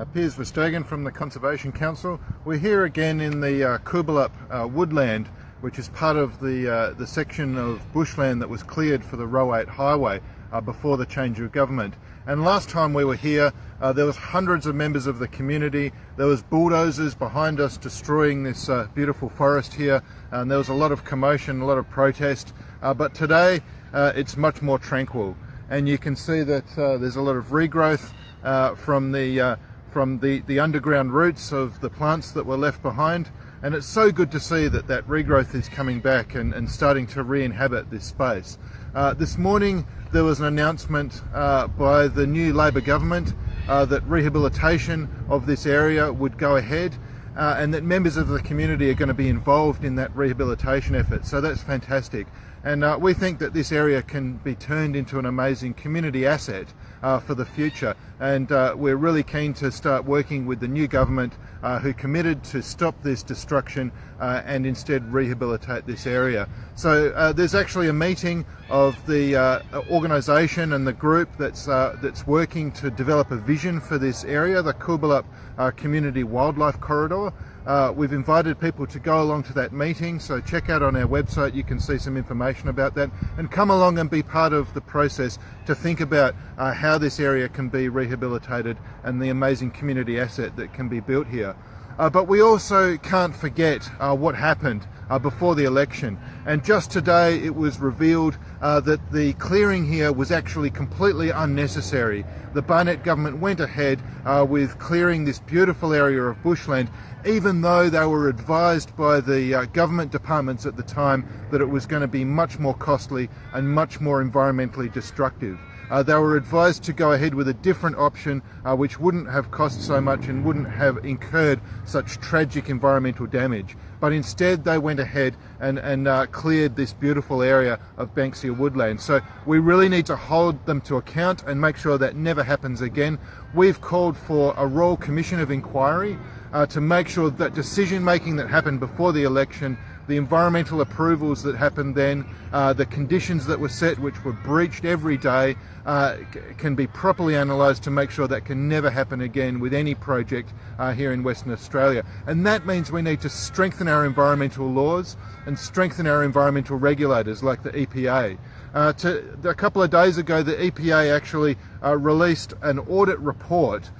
Piers Verstegen from the Conservation Council. We're here again in the Coolbellup woodland, which is part of the section of bushland that was cleared for the Row 8 highway before the change of government. And last time we were here, there was hundreds of members of the community. There was bulldozers behind us destroying this beautiful forest here, and there was a lot of commotion, a lot of protest. But today it's much more tranquil, and you can see that there's a lot of regrowth from the underground roots of the plants that were left behind. And it's so good to see that that regrowth is coming back and starting to re-inhabit this space. This morning there was an announcement by the new Labor government that rehabilitation of this area would go ahead, and that members of the community are going to be involved in that rehabilitation effort. So that's fantastic. And we think that this area can be turned into an amazing community asset for the future. And we're really keen to start working with the new government who committed to stop this destruction and instead rehabilitate this area. So there's actually a meeting of the organisation and the group that's working to develop a vision for this area, the Coolbellup Community Wildlife Corridor. We've invited people to go along to that meeting, so check out on our website, you can see some information about that, and come along and be part of the process to think about how this area can be rehabilitated and the amazing community asset that can be built here. But we also can't forget what happened before the election. And just today it was revealed that the clearing here was actually completely unnecessary. The Barnett government went ahead with clearing this beautiful area of bushland, even though they were advised by the government departments at the time that it was going to be much more costly and much more environmentally destructive. They were advised to go ahead with a different option which wouldn't have cost so much and wouldn't have incurred such tragic environmental damage. But instead they went ahead and cleared this beautiful area of Banksia woodland. So we really need to hold them to account and make sure that never happens again. We've called for a Royal Commission of Inquiry to make sure that decision making that happened before the election, the environmental approvals that happened then, the conditions that were set which were breached every day, can be properly analysed to make sure that can never happen again with any project here in Western Australia. And that means we need to strengthen our environmental laws and strengthen our environmental regulators like the EPA. A couple of days ago the EPA actually released an audit report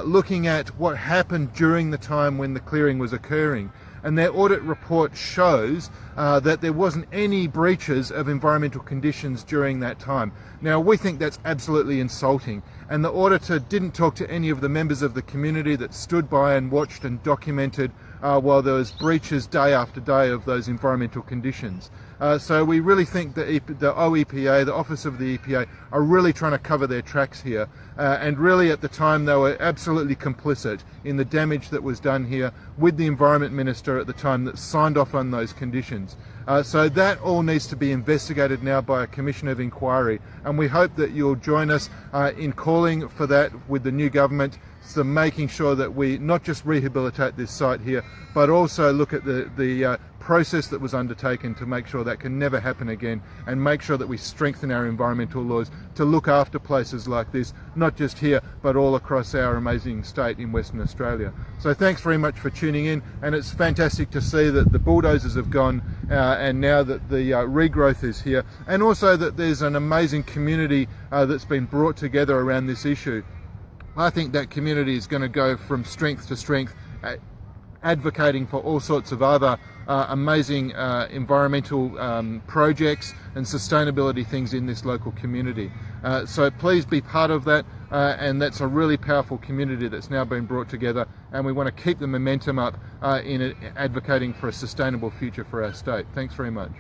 looking at what happened during the time when the clearing was occurring. And their audit report shows that there wasn't any breaches of environmental conditions during that time. Now, we think that's absolutely insulting, and the auditor didn't talk to any of the members of the community that stood by and watched and documented while there was breaches day after day of those environmental conditions. So we really think the OEPA, the Office of the EPA, are really trying to cover their tracks here, and really at the time they were absolutely complicit in the damage that was done here with the Environment Minister at the time that signed off on those conditions. So that all needs to be investigated now by a Commission of Inquiry, and we hope that you'll join us in calling for that with the new government, so making sure that we not just rehabilitate this site here, but also look at the process that was undertaken to make sure that can never happen again, and make sure that we strengthen our environmental laws to look after places like this, not just here, but all across our amazing state in Western Australia. So thanks very much for tuning in, and it's fantastic to see that the bulldozers have gone and now that the regrowth is here, and also that there's an amazing community that's been brought together around this issue. I think that community is going to go from strength to strength, advocating for all sorts of other amazing environmental projects and sustainability things in this local community. So please be part of that, and that's a really powerful community that's now been brought together, and we want to keep the momentum up in advocating for a sustainable future for our state. Thanks very much.